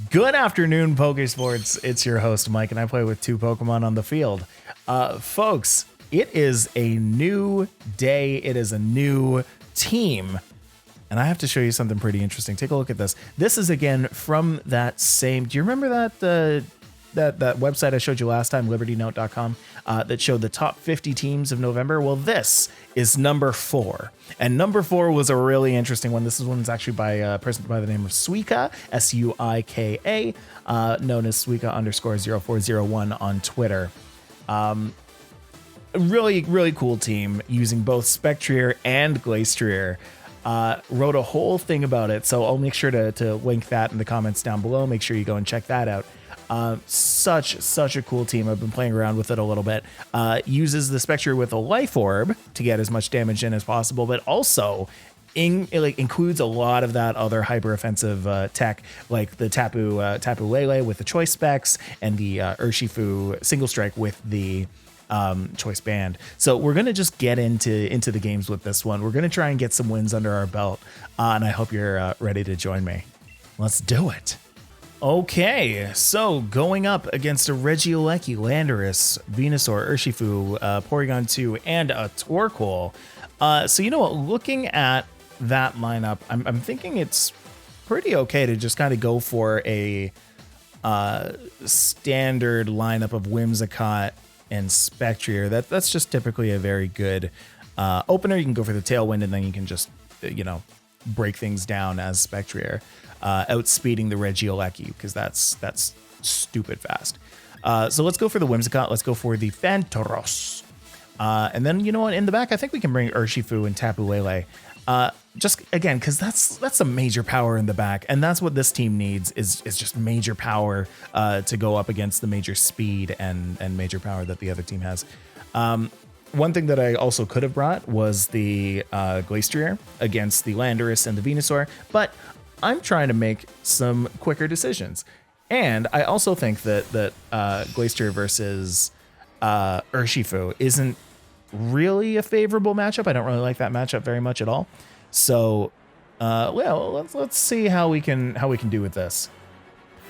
Good afternoon, Pokésports. It's your host, Mike, and I play with two Pokemon on the field. Folks, it is a new day. It is a new team. And I have to show you something pretty interesting. Take a look at this. This is, again, from that same... Do you remember that that website I showed you last time, libertynote.com, that showed the top 50 teams of November? Well, this is number 4. And number 4 was a really interesting one. This is one that's actually by a person by the name of Suika, S-U-I-K-A, known as Suika_0401 on Twitter. Really cool team using both Spectrier and Glastrier. Wrote a whole thing about it, so I'll make sure to link that in the comments down below. Make sure you go and check that out. Such a cool team. I've been playing around with it a little bit. Uses the Spectre with a Life Orb to get as much damage in as possible, but also includes a lot of that other hyper offensive tech, like the TAPU LELE with the choice specs and the Urshifu single strike with the choice band. So we're gonna just get into the games with this one. We're gonna try and get some wins under our belt, and I hope you're ready to join me. Let's do it. Okay, so going up against a Regieleki, Landorus, Venusaur, Urshifu, Porygon 2, and a Torkoal. So you know what? Looking at that lineup, I'm thinking it's pretty okay to just kind of go for a standard lineup of Whimsicott and Spectrier. That's just typically a very good opener. You can go for the Tailwind, and then you can just break things down as Spectrier. Outspeeding the Regieleki, because that's stupid fast. So let's go for the Whimsicott. Let's go for the Phantoros. And then, you know what, in the back, I think we can bring Urshifu and TAPU LELE. Just, again, because that's a major power in the back, and that's what this team needs, is just major power to go up against the major speed and major power that the other team has. One thing that I also could have brought was the Glastrier against the Landorus and the Venusaur, but I'm trying to make some quicker decisions. And I also think that Glastrier versus Urshifu isn't really a favorable matchup. I don't really like that matchup very much at all. So, well, let's see how we can do with this.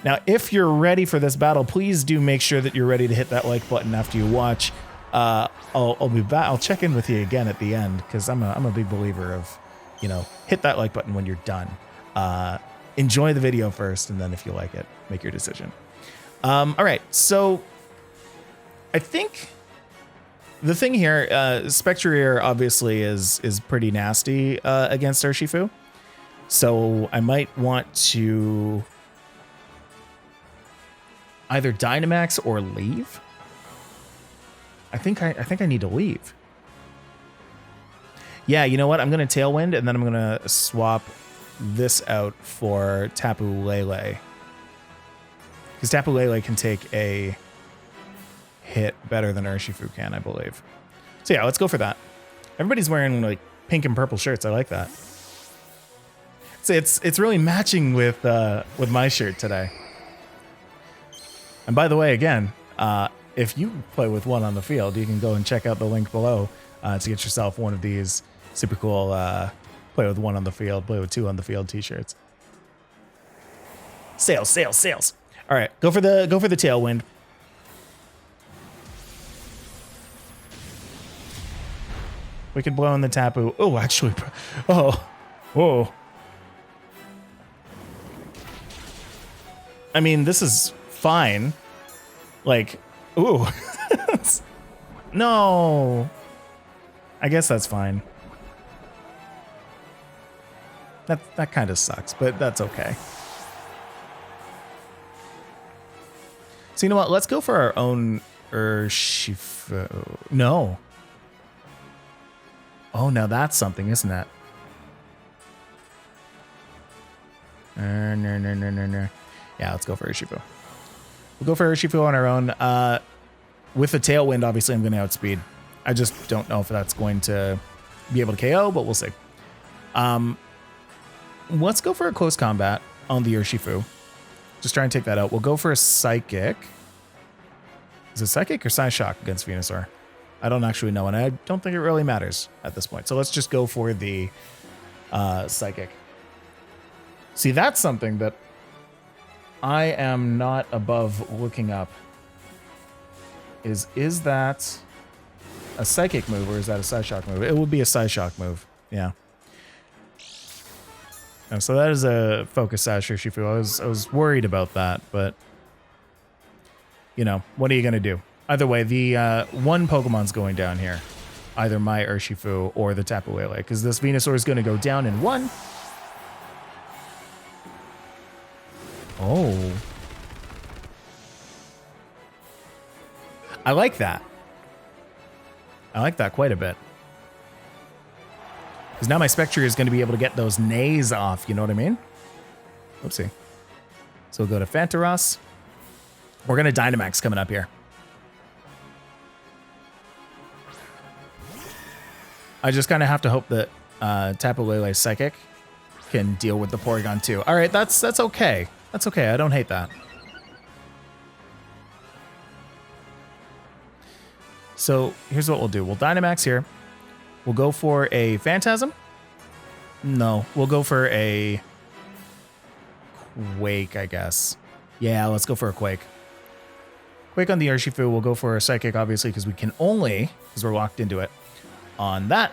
Now, if you're ready for this battle, please do make sure that you're ready to hit that like button after you watch. I'll be back. I'll check in with you again at the end, because I'm a big believer of, hit that like button when you're done. Enjoy the video first, and then if you like it, make your decision. All right, so I think the thing here, Spectrier obviously is pretty nasty against Urshifu, so I might want to either Dynamax or leave. I think I need to leave. Yeah, you know what? I'm gonna Tailwind, and then I'm gonna swap this out for TAPU LELE, because TAPU LELE can take a hit better than Urshifu can, I believe. So yeah, let's go for that. Everybody's wearing like pink and purple shirts. I like that. So it's really matching with my shirt today. And by the way, again, if you play with one on the field, you can go and check out the link below to get yourself one of these super cool play with one on the field, play with two on the field t-shirts. Sales. All right, go for the Tailwind. We could blow in the Tapu. Oh, actually, whoa. I mean, this is fine. Like, ooh. No. I guess that's fine. That kind of sucks, but that's okay. So you know what? Let's go for our own Urshifu. No. Oh, now that's something, isn't it? No. Yeah, let's go for Urshifu. We'll go for Urshifu on our own. With the Tailwind, obviously, I'm going to outspeed. I just don't know if that's going to be able to KO, but we'll see. Let's go for a close combat on the Urshifu. Just try and take that out. We'll go for a Psychic. Is it Psychic or Psyshock against Venusaur? I don't actually know, and I don't think it really matters at this point. So let's just go for the Psychic. See, that's something that I am not above looking up. Is that a psychic move or is that a Psyshock move? It would be a Psyshock move. Yeah. And so that is a Focus Sash Urshifu. I was worried about that, but you know, what are you gonna do? Either way, the one Pokemon's going down here. Either my Urshifu or the Tapu Lele, because this Venusaur is gonna go down in one. Oh. I like that. I like that quite a bit. Because now my Spectre is going to be able to get those nays off, you know what I mean? Oopsie. So we'll go to Fantaros. We're going to Dynamax coming up here. I just kind of have to hope that Tapu Lele Psychic can deal with the Porygon too. All right, that's okay. That's okay. I don't hate that. So here's what we'll do. We'll Dynamax here. We'll go for a Phantasm. No, we'll go for a Quake, I guess. Yeah, let's go for a Quake. Quake on the Urshifu. We'll go for a Psychic, obviously, because we can only, because we're locked into it, on that.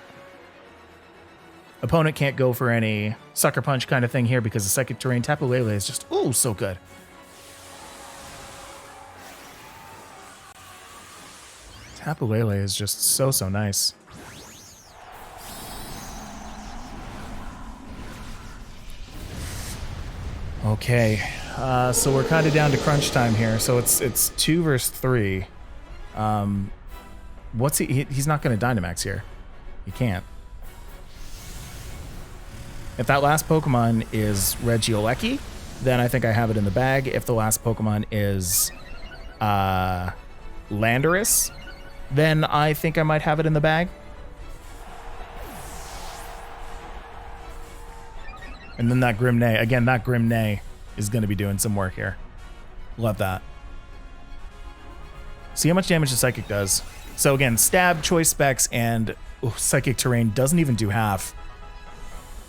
Opponent can't go for any Sucker Punch kind of thing here because the Psychic Terrain Tapu Lele is just, ooh, so good. Tapu Lele is just so nice. Okay, so we're kind of down to crunch time here. So it's 2 versus 3. What's he's not going to Dynamax here. He can't. If that last Pokemon is Regieleki, then I think I have it in the bag. If the last Pokemon is Landorus, then I think I might have it in the bag. And then that Grimnay. Again, that Grimnay is going to be doing some work here. Love that. See how much damage the Psychic does. So again, Stab, Choice Specs, and Psychic Terrain doesn't even do half.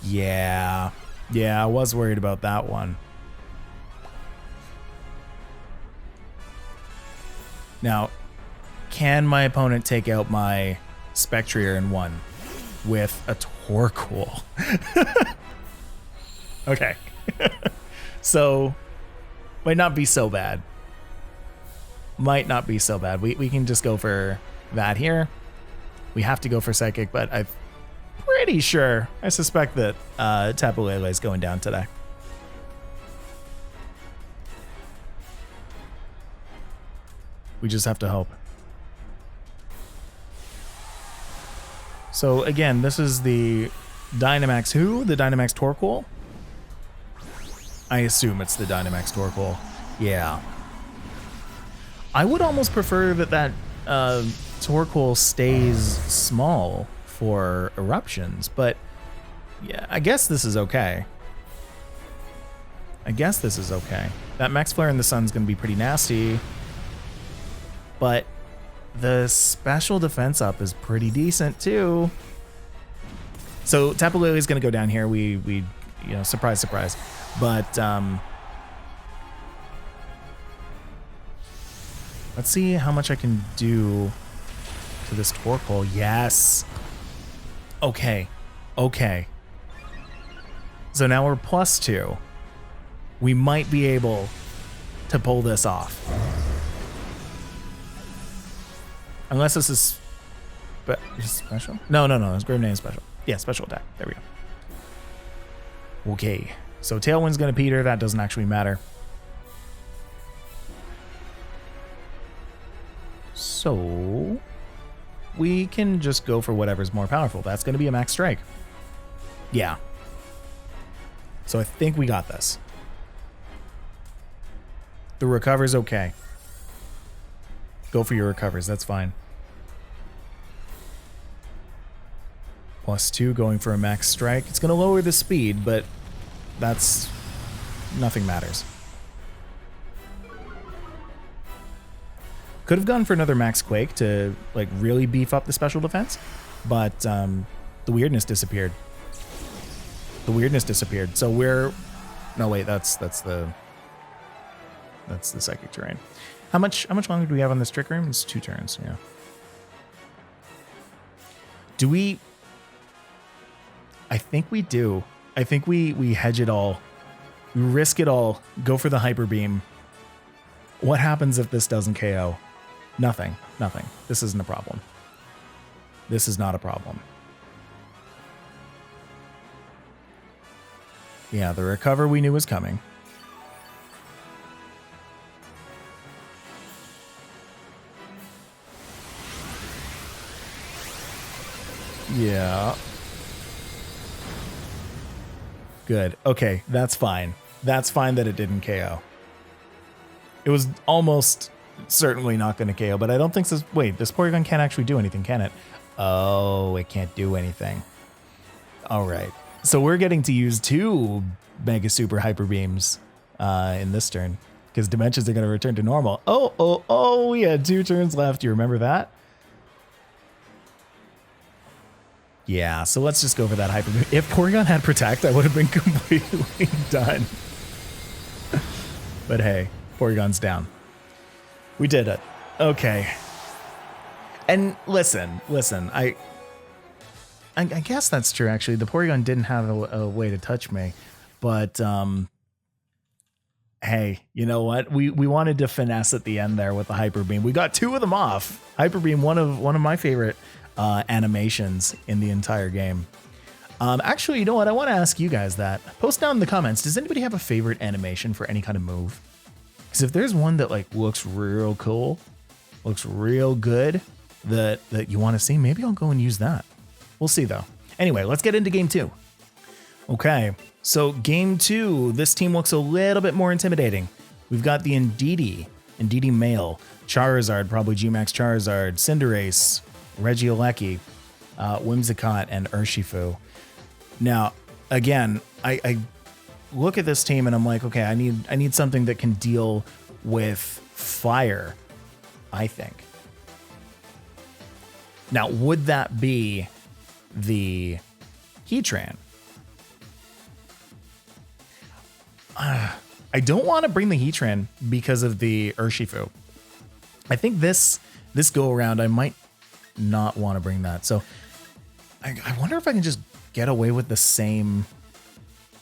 Yeah. Yeah, I was worried about that one. Now, can my opponent take out my Spectrier in one with a Torkoal? Okay. So, might not be so bad. Might not be so bad. We can just go for that here. We have to go for Psychic, but I'm pretty sure, I suspect that Tapu Lele is going down today. We just have to hope. So again, this is the Dynamax who? The Dynamax Torkoal? I assume it's the Dynamax Torkoal. Yeah. I would almost prefer that Torkoal stays small for eruptions, but yeah, I guess this is okay. I guess this is okay. That Max Flare in the Sun's going to be pretty nasty, but the special defense up is pretty decent too. So Tapu Lele is going to go down here. We you know, surprise, surprise. But let's see how much I can do to this Torkoal. Yes. Okay. Okay. So now we're +2. We might be able to pull this off. Unless this is special? No. It's Grimnay special. Yeah, special attack. There we go. Okay. So Tailwind's going to peter. That doesn't actually matter. So we can just go for whatever's more powerful. That's going to be a Max Strike. Yeah. So I think we got this. The recover's okay. Go for your recovers. That's fine. +2 going for a Max Strike. It's going to lower the speed, but that's nothing matters. Could have gone for another Max Quake to like really beef up the special defense, but the weirdness disappeared. The weirdness disappeared. So we're no wait, that's the That's the psychic terrain. How much longer do we have on this trick room? It's 2 turns, yeah. Do we? I think we do. I think we hedge it all. We risk it all. Go for the hyper beam. What happens if this doesn't KO? Nothing. Nothing. This isn't a problem. This is not a problem. Yeah, the recover we knew was coming. Yeah. Good. Okay, that's fine. That's fine that it didn't KO. It was almost certainly not going to KO, but I don't think so. Wait, this Porygon can't actually do anything, can it? Oh, it can't do anything. All right. So we're getting to use 2 Mega Super Hyper Beams in this turn because Dimensions are going to return to normal. Oh, we had 2 turns left. Do you remember that? Yeah, so let's just go for that Hyper Beam. If Porygon had Protect, I would have been completely done. But hey, Porygon's down. We did it. Okay. And listen, I guess that's true, actually. The Porygon didn't have a way to touch me. But, hey, you know what? We wanted to finesse at the end there with the Hyper Beam. We got 2 of them off. Hyper Beam, one of my favorite animations in the entire game. Actually, you know what? I want to ask you guys that. Post down in the comments. Does anybody have a favorite animation for any kind of move? Because if there's one that like looks real cool, looks real good, that you want to see, maybe I'll go and use that. We'll see though. Anyway, let's get into game 2. Okay, so game 2, this team looks a little bit more intimidating. We've got the Indeedee male, Charizard, probably G-Max Charizard, Cinderace, Regieleki, Whimsicott, and Urshifu. Now, again, I look at this team and I'm like, okay, I need something that can deal with fire, I think. Now, would that be the Heatran? I don't want to bring the Heatran because of the Urshifu. I think this go around, I might not want to bring that. So I wonder if I can just get away with the same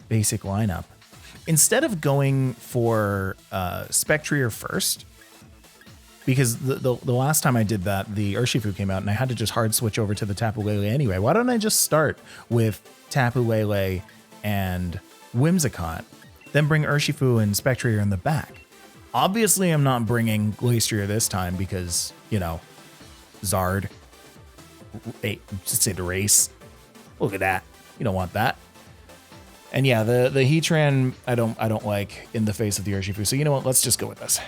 basic lineup. Instead of going for Spectrier first, because the last time I did that, the Urshifu came out and I had to just hard switch over to the Tapu Lele anyway. Why don't I just start with Tapu Lele and Whimsicott, then bring Urshifu and Spectrier in the back? Obviously, I'm not bringing Glastrier this time because, you know, Zard, Cinderace. Look at that. You don't want that. And yeah, the Heatran I don't like in the face of the Urshifu. So you know what? Let's just go with this.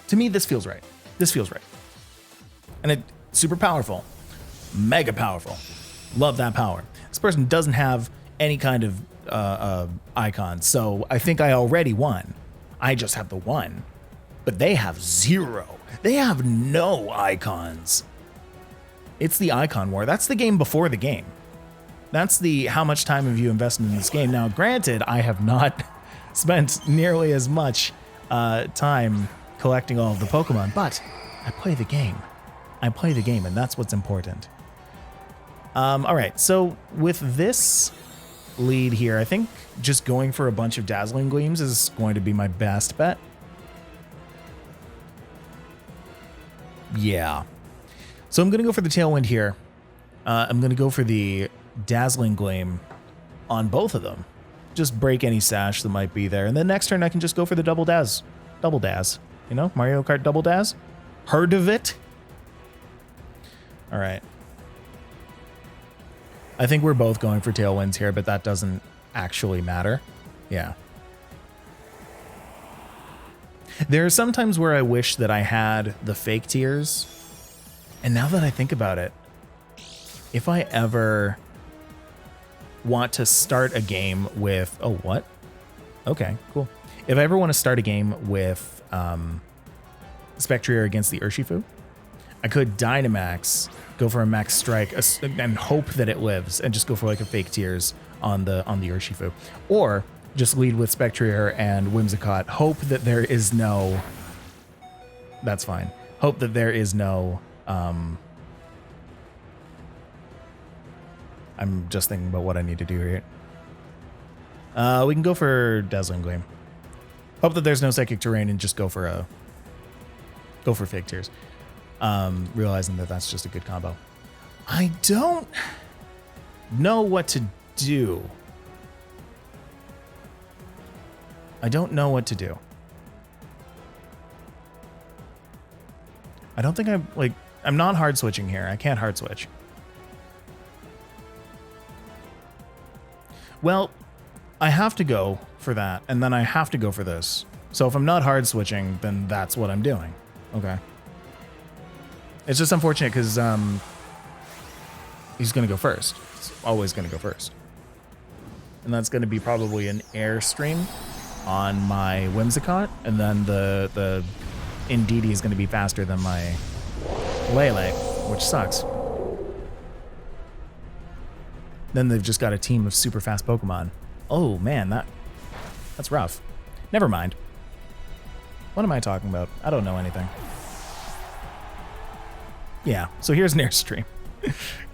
To me, this feels right. This feels right. And it's super powerful. Mega powerful. Love that power. This person doesn't have any kind of icon. So I think I already won. I just have the 1. But they have 0. They have no icons. It's the icon war. That's the game before the game. That's the how much time have you invested in this game. Now, granted, I have not spent nearly as much time collecting all of the Pokemon, but I play the game. I play the game, and that's what's important. All right, so with this lead here, I think just going for a bunch of Dazzling Gleams is going to be my best bet. Yeah. So I'm going to go for the Tailwind here. I'm going to go for the Dazzling Gleam on both of them. Just break any sash that might be there. And then next turn, I can just go for the Double Dazz. Double Dazz. You know, Mario Kart Double Dazz? Heard of it? All right. I think we're both going for Tailwinds here, but that doesn't actually matter. Yeah. There are some times where I wish that I had the fake tears. And now that I think about it, if I ever want to start a game with... Oh, what? Okay, cool. If I ever want to start a game with Spectrier against the Urshifu, I could Dynamax, go for a Max Strike, and hope that it lives, and just go for like a fake tears on the Urshifu. Or just lead with Spectrier and Whimsicott. Hope that there is no... That's fine. Hope that there is no... I'm just thinking about what I need to do here. We can go for Dazzling Gleam. Hope that there's no Psychic Terrain and just go for Fake Tears. Realizing that that's just a good combo. I don't know what to do. I don't know what to do. I don't think I'm not hard switching here. I can't hard switch. Well, I have to go for that, and then I have to go for this. So if I'm not hard switching, then that's what I'm doing. Okay. It's just unfortunate because he's going to go first. He's always going to go first. And that's going to be probably an Airstream on my Whimsicott, and then the Indeedee is going to be faster than my Lele, which sucks. Then they've just got a team of super fast Pokemon. Oh man, that's rough. Never mind. What am I talking about? I don't know anything. Yeah, so here's an Airstream.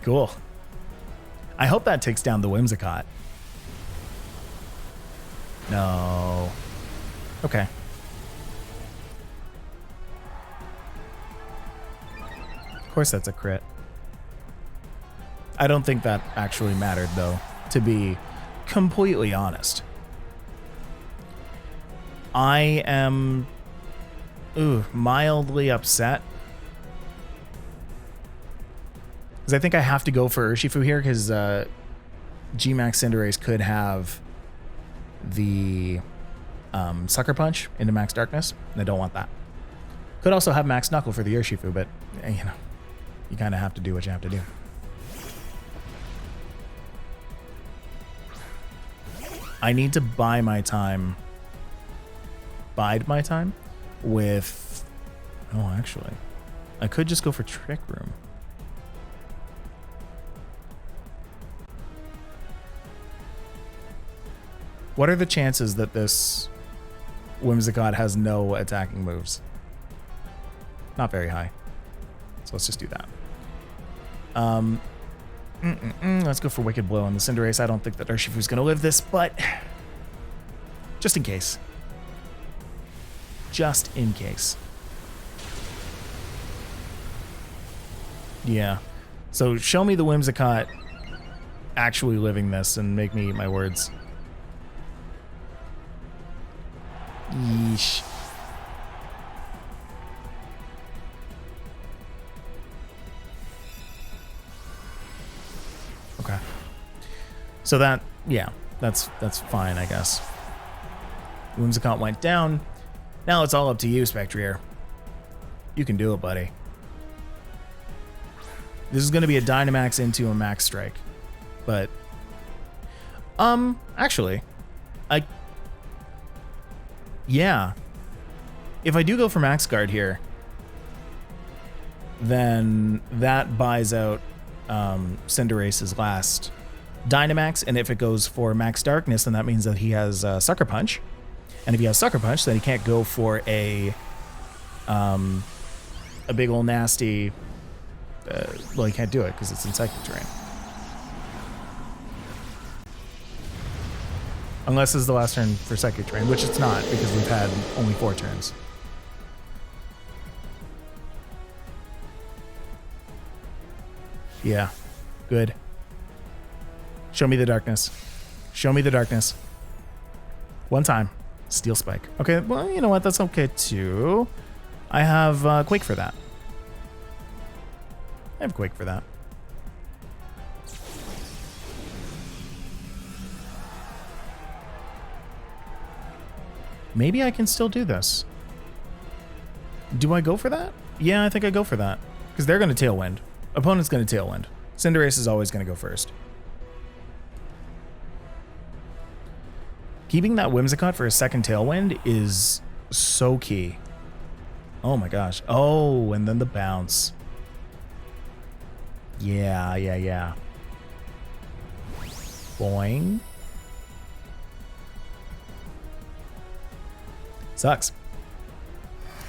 Cool. I hope that takes down the Whimsicott. No. Okay. Of course that's a crit. I don't think that actually mattered, though, to be completely honest. I am mildly upset. Because I think I have to go for Urshifu here, because Gmax Cinderace could have the Sucker Punch into Max Darkness, and I don't want that. Could also have Max Knuckle for the Urshifu, but, you know, you kind of have to do what you have to do. I need to bide my time with... Oh, actually, I could just go for Trick Room. What are the chances that this Whimsicott has no attacking moves? Not very high. So let's just do that. Let's go for Wicked Blow on the Cinderace. I don't think that Urshifu's going to live this, but just in case. Just in case. Yeah. So show me the Whimsicott actually living this and make me eat my words. Yeesh. Okay. So that, yeah, that's fine, I guess. Whimsicott went down. Now it's all up to you, Spectrier. You can do it, buddy. This is going to be a Dynamax into a Max Strike. But, actually, yeah. If I do go for Max Guard here, then that buys out Cinderace's last Dynamax, and if it goes for Max Darkness, then that means that he has Sucker Punch. And if he has Sucker Punch, then he can't go for a big ol' nasty... well, he can't do it because it's in Psychic Terrain. Unless this is the last turn for Psychic Terrain, which it's not, because we've had only 4 turns. Yeah. Good. Show me the darkness. Show me the darkness. One time. Steel Spike. Okay, well, you know what? That's okay, too. I have Quake for that. I have Quake for that. Maybe I can still do this. Do I go for that? Yeah, I think I go for that. Because they're going to Tailwind. Opponent's going to Tailwind. Cinderace is always going to go first. Keeping that Whimsicott for a second Tailwind is so key. Oh my gosh. Oh, and then the bounce. Yeah. Boing. Sucks.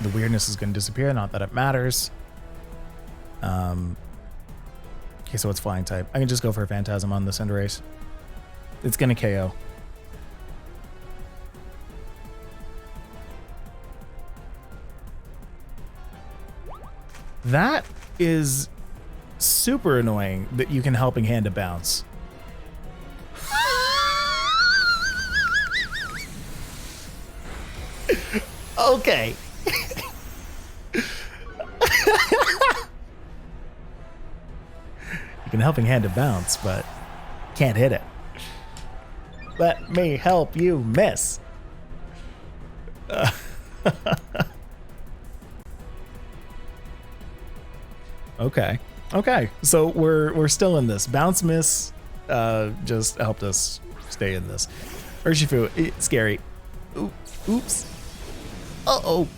The weirdness is going to disappear. Not that it matters. Okay, so it's flying type. I can just go for a Phantasm on the Cinderace. It's going to KO. That is super annoying that you can Helping Hand to bounce. Okay. You can Helping Hand to bounce, but can't hit it. Let me help you miss. Okay. Okay. So we're still in this. Bounce miss just helped us stay in this. Urshifu, it's scary. Oops. Uh-oh.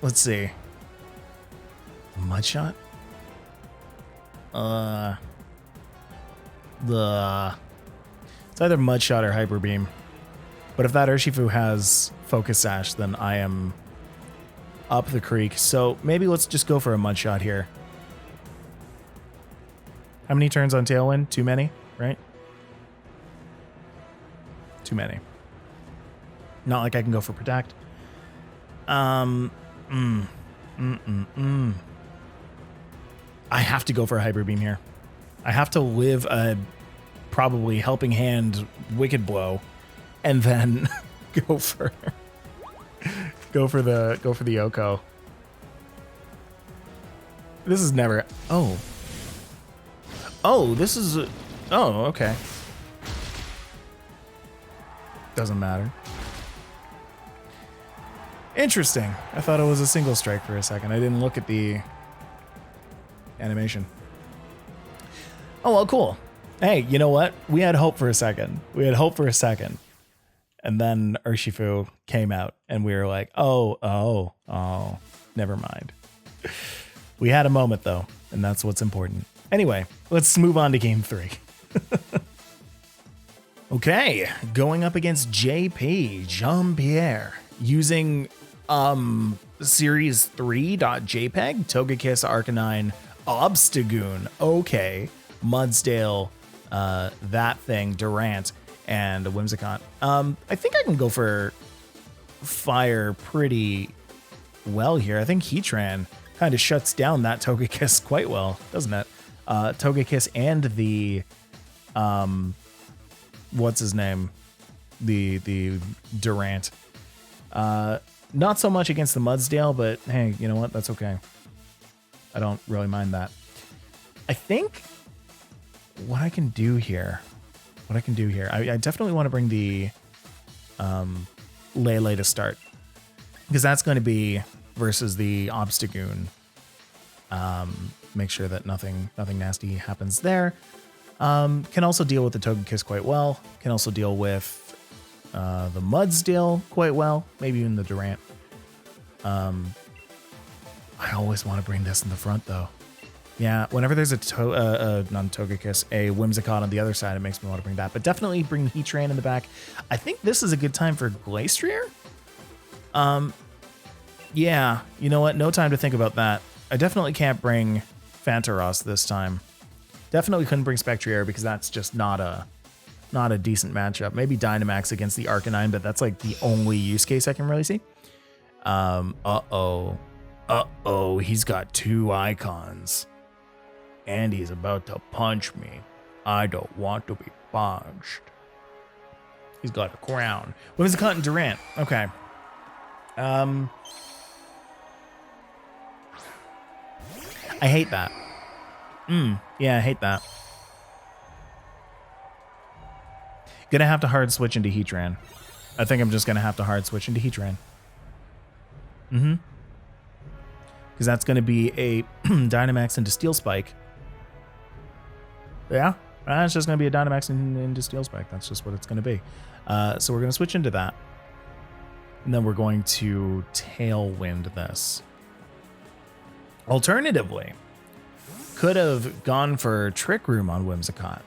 Let's see. Mud shot? It's either Mud Shot or Hyper Beam. But if that Urshifu has Focus Sash, then I am up the creek. So maybe let's just go for a Mud Shot here. How many turns on Tailwind? Too many, right? Too many. Not like I can go for Protect. I have to go for a Hyper Beam here. I have to live a probably Helping Hand Wicked Blow, and then go for the Oko. This is never. Oh, this is. Oh, okay. Doesn't matter. Interesting. I thought it was a single strike for a second. I didn't look at the animation. Oh, well, cool. Hey, you know what? We had hope for a second. And then Urshifu came out and we were like, oh, never mind. We had a moment though, and that's what's important. Anyway, let's move on to game 3. Okay, going up against JP, Jean-Pierre, using Series 3.jpg, Togekiss, Arcanine, Obstagoon, okay, Mudsdale, that thing, Durant, and Whimsicott. I think I can go for fire pretty well here. I think Heatran kind of shuts down that Togekiss quite well, doesn't it? Togekiss and the what's his name? The Durant. Not so much against the Mudsdale, but hey, you know what? That's okay. I don't really mind that. I think what I can do here, I definitely want to bring the Lele to start, because that's going to be versus the Obstagoon. Make sure that nothing nasty happens there. Can also deal with the Togekiss quite well. Can also deal with the Mudsdale quite well. Maybe even the Durant. I always want to bring this in the front though. Yeah, whenever there's a non-Togekiss, a Whimsicott on the other side, it makes me want to bring that. But definitely bring Heatran in the back. I think this is a good time for Glastrier. Yeah, you know what? No time to think about that. I definitely can't bring Fantaros this time. Definitely couldn't bring Spectrier because that's just not a decent matchup. Maybe Dynamax against the Arcanine, but that's like the only use case I can really see. Uh-oh, he's got 2 icons. And he's about to punch me. I don't want to be punched. He's got a crown. What was the cut in Durant? Okay. I hate that. Yeah, I hate that. Gonna have to hard switch into Heatran. I think I'm just gonna have to hard switch into Heatran. Because that's gonna be a Dynamax into Steel Spike. Yeah, it's just gonna be a Dynamax into Steel Spike. That's just what it's gonna be. So we're gonna switch into that. And then we're going to Tailwind this. Alternatively, could have gone for Trick Room on Whimsicott.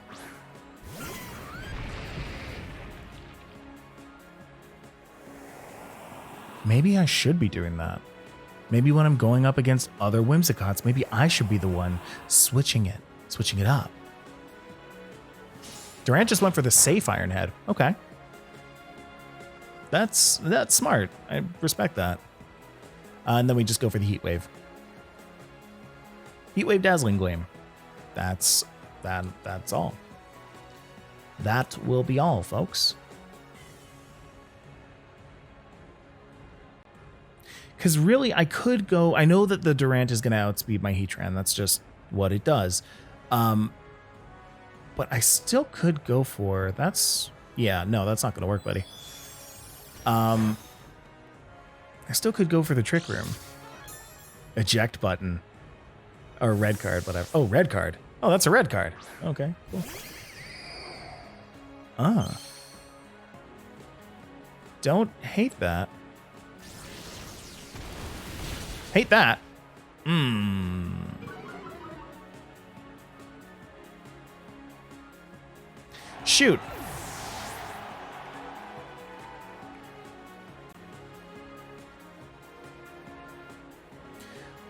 Maybe I should be doing that. Maybe when I'm going up against other Whimsicots, maybe I should be the one switching it up. Durant just went for the safe Iron Head. Okay. That's smart. I respect that. And then we just go for the Heat Wave. Heat Wave Dazzling Gleam. That's all. That will be all, folks. Because really, I could go... I know that the Durant is going to outspeed my Heatran. That's just what it does. But I still could go for... That's... Yeah, no, that's not going to work, buddy. I still could go for the Trick Room. Eject button. Or red card, whatever. Oh, red card. Oh, that's a red card. Okay, cool. Ah. Don't hate that. Hate that. Shoot.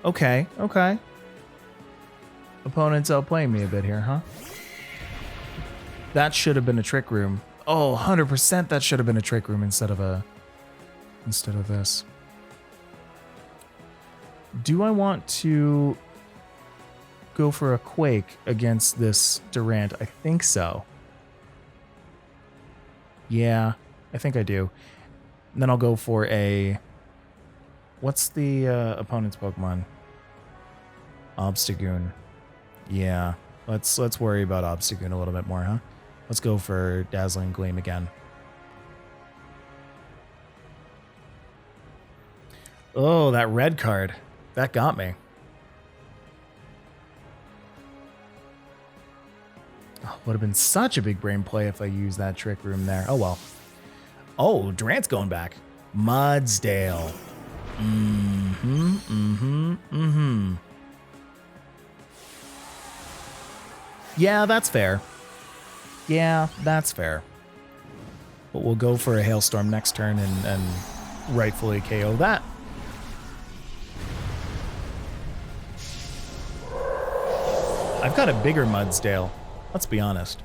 Okay, okay. Opponents outplaying me a bit here, huh? That should have been a Trick Room. Oh, 100% that should have been a Trick Room instead of this. Do I want to go for a Quake against this Durant? I think so. Yeah, I think I do. And then I'll go for a... What's the opponent's Pokemon? Obstagoon. Yeah, let's worry about Obstagoon a little bit more, huh? Let's go for Dazzling Gleam again. Oh, that red card. That got me. Oh, would have been such a big brain play if I used that Trick Room there. Oh, well. Oh, Durant's going back. Mudsdale. Yeah, that's fair. Yeah, that's fair. But we'll go for a Hailstorm next turn and rightfully KO that. I've got a bigger Mudsdale. Let's be honest.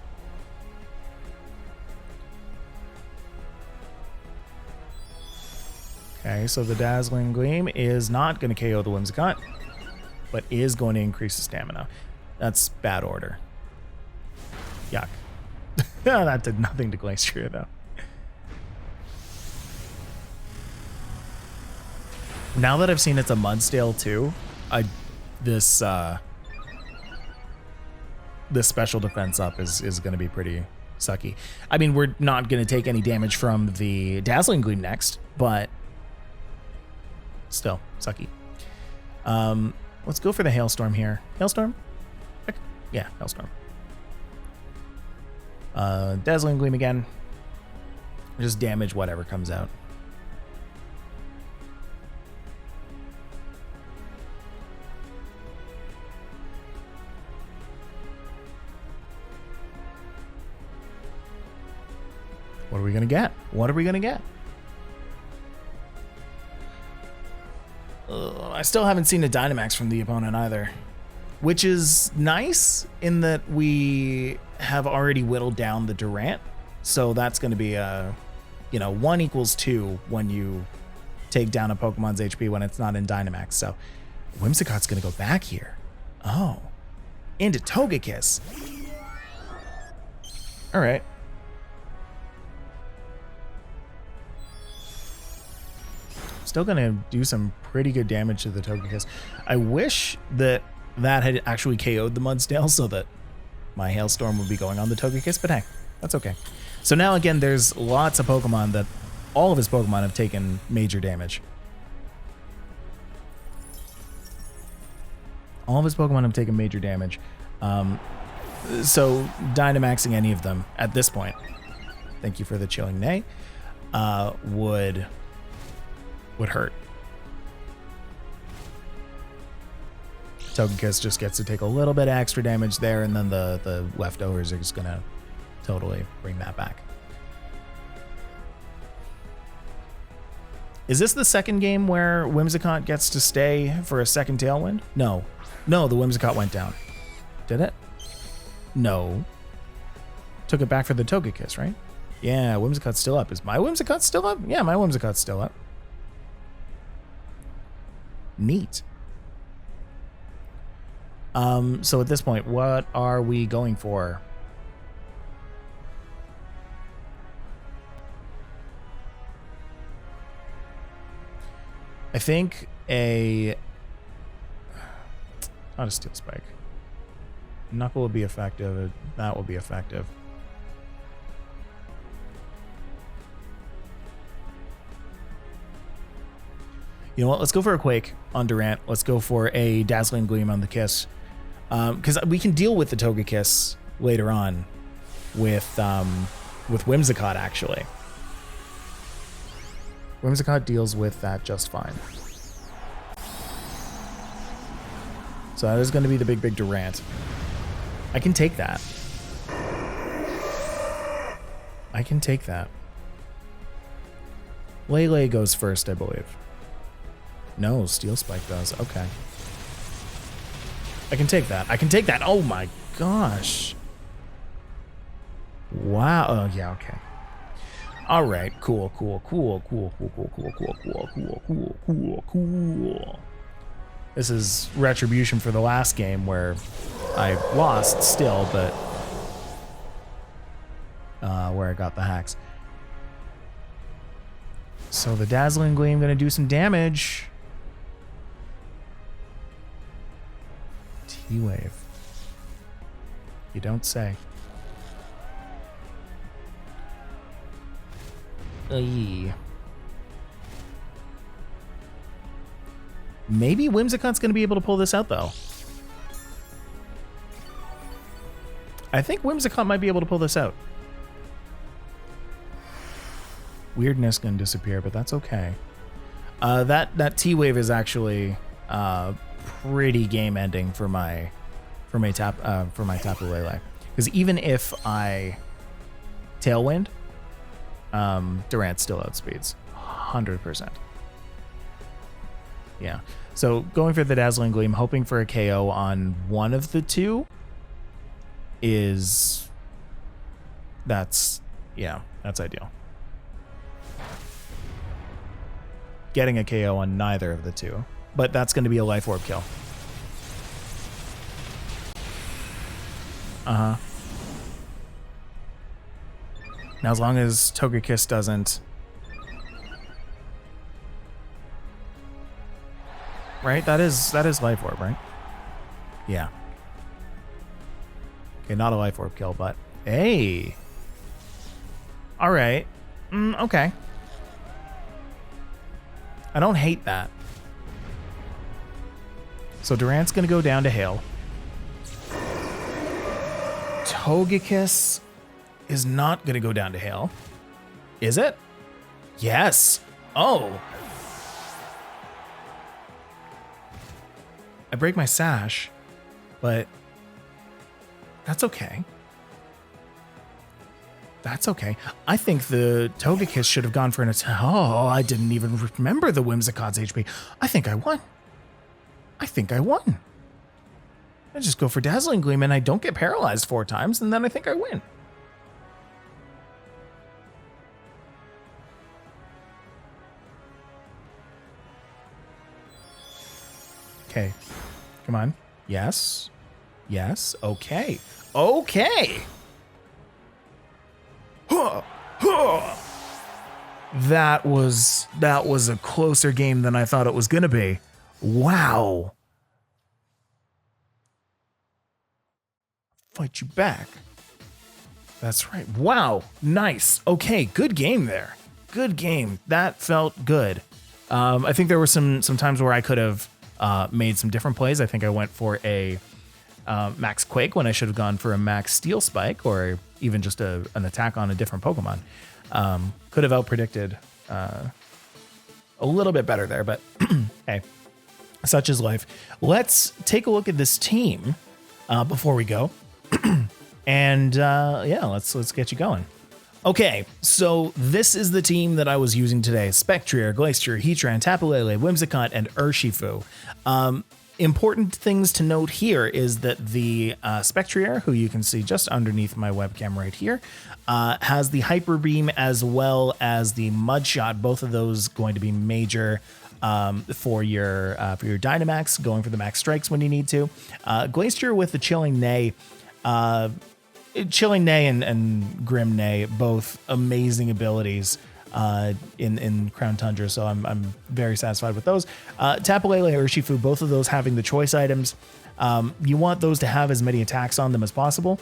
Okay, so the Dazzling Gleam is not going to KO the Whimsicott, but is going to increase the stamina. That's bad order. Yuck. That did nothing to Glacier, though. Now that I've seen it's a Mudsdale too, this special defense up is going to be pretty sucky. I mean, we're not going to take any damage from the Dazzling Gleam next, but still sucky. Let's go for the Hailstorm here. Hailstorm? Yeah, Hailstorm. Dazzling Gleam again. Just damage whatever comes out. What are we going to get? What are we going to get? I still haven't seen a Dynamax from the opponent either, which is nice in that we have already whittled down the Durant. So that's going to be a, 1 equals 2 when you take down a Pokemon's HP when it's not in Dynamax. So Whimsicott's going to go back here. Oh, into Togekiss. All right. Still going to do some pretty good damage to the Togekiss. I wish that had actually KO'd the Mudsdale so that my Hailstorm would be going on the Togekiss, but hey, that's okay. So now again, there's lots of Pokemon that all of his Pokemon have taken major damage. All of his Pokemon have taken major damage. So Dynamaxing any of them at this point, thank you for the chilling nay, would hurt. Togekiss just gets to take a little bit of extra damage there, and then the leftovers are just gonna totally bring that back. Is this the second game where Whimsicott gets to stay for a second Tailwind? No. No, the Whimsicott went down. Did it? No. Took it back for the Togekiss, right? Yeah, Whimsicott's still up. Is my Whimsicott still up? Yeah, my Whimsicott's still up. Neat. So at this point, what are we going for? I think not a Steel Spike. Knuckle would be effective. That will be effective. You know what? Let's go for a Quake on Durant. Let's go for a Dazzling Gleam on the Kiss. Because we can deal with the Togekiss later on with Whimsicott, actually. Whimsicott deals with that just fine. So that is going to be the big Durant. I can take that. I can take that. Lele goes first, I believe. No, Steel Spike does. Okay. I can take that. I can take that. Oh my gosh. Wow. Oh, yeah, okay. All right. Cool. This is retribution for the last game where I lost still, but where I got the hacks. So the Dazzling Gleam gonna do some damage. T-Wave. You don't say. Maybe Whimsicott's going to be able to pull this out, though. I think Whimsicott might be able to pull this out. Weirdness going to disappear, but that's okay. That T-Wave is actually pretty game-ending for my Tapu Lele. Because even if I Tailwind, Durant still outspeeds 100%. Yeah. So going for the Dazzling Gleam, hoping for a KO on one of the two that's ideal. Getting a KO on neither of the two, but that's going to be a Life Orb kill. Now, as long as Togekiss doesn't... Right? That is Life Orb, right? Yeah. Okay, not a Life Orb kill, but... Hey! Alright. Okay. I don't hate that. So Durant's gonna go down to Hail. Togekiss is not gonna go down to Hail. Is it? Yes. Oh. I break my sash, but that's okay. That's okay. I think the Togekiss should have gone for an attack. Oh, I didn't even remember the Whimsicott's HP. I think I won. I just go for Dazzling Gleam and I don't get paralyzed 4 times, and then I think I win. Okay. Come on. Yes. Yes. Okay. Okay. That was a closer game than I thought it was going to be. Wow. Fight you back. That's right. Wow. Nice. Okay. Good game there. Good game. That felt good. I think there were some times where I could have made some different plays. I think I went for a Max Quake when I should have gone for a Max Steel Spike, or even just an attack on a different Pokemon. Could have outpredicted a little bit better there, but hey, such is life. Let's take a look at this team before we go. And yeah, let's get you going. Okay, so this is the team that I was using today. Spectrier, Glacier, Heatran, Tapu Lele, Whimsicott, and Urshifu. Important things to note here is that the Spectrier, who you can see just underneath my webcam right here, has the Hyper Beam as well as the Mud Shot. Both of those going to be major for your Dynamax, going for the max strikes when you need to. Glacier with the Chilling Neigh. Chilling Neigh and Grim Neigh, both amazing abilities in Crown Tundra, so I'm very satisfied with those. Tapu Lele, Urshifu, both of those having the choice items. You want those to have as many attacks on them as possible.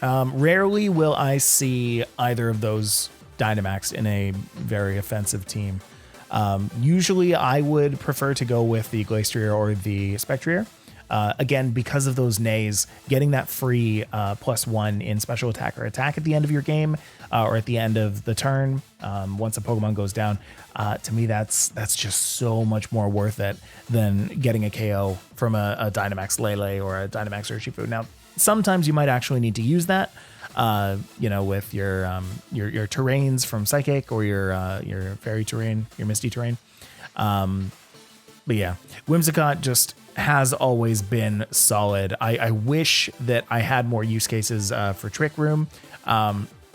Rarely will I see either of those Dynamax in a very offensive team. Usually I would prefer to go with the Glacier or the Spectrier. Again, because of those Neighs, getting that free +1 in special attack or attack at the end of your game or at the end of the turn once a Pokemon goes down, to me that's just so much more worth it than getting a KO from a Dynamax Lele or a Dynamax Urshifu. Now, sometimes you might actually need to use that, with your terrains from Psychic or your Fairy Terrain, your Misty Terrain. But yeah, Whimsicott just has always been solid. I wish that I had more use cases for Trick Room.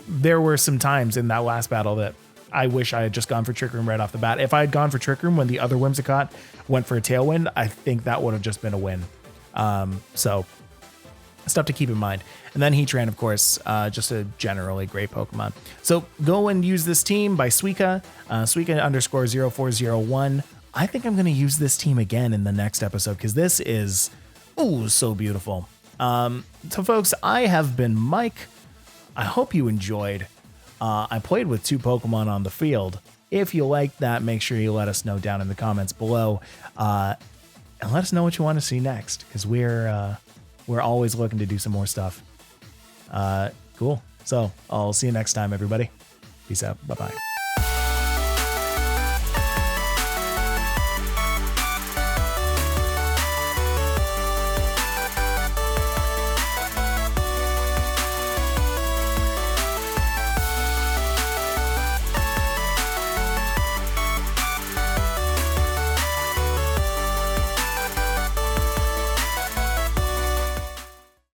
There were some times in that last battle that I wish I had just gone for Trick Room right off the bat. If I had gone for Trick Room when the other Whimsicott went for a Tailwind, I think that would have just been a win. So stuff to keep in mind. And then Heatran, of course, just a generally great Pokemon. So go and use this team by Suika, Suika_0401. I think I'm going to use this team again in the next episode because this is, so beautiful. So folks, I have been Mike. I hope you enjoyed. I played with 2 Pokemon on the field. If you like that, make sure you let us know down in the comments below. And let us know what you want to see next because we're always looking to do some more stuff. Cool. So I'll see you next time, everybody. Peace out. Bye-bye.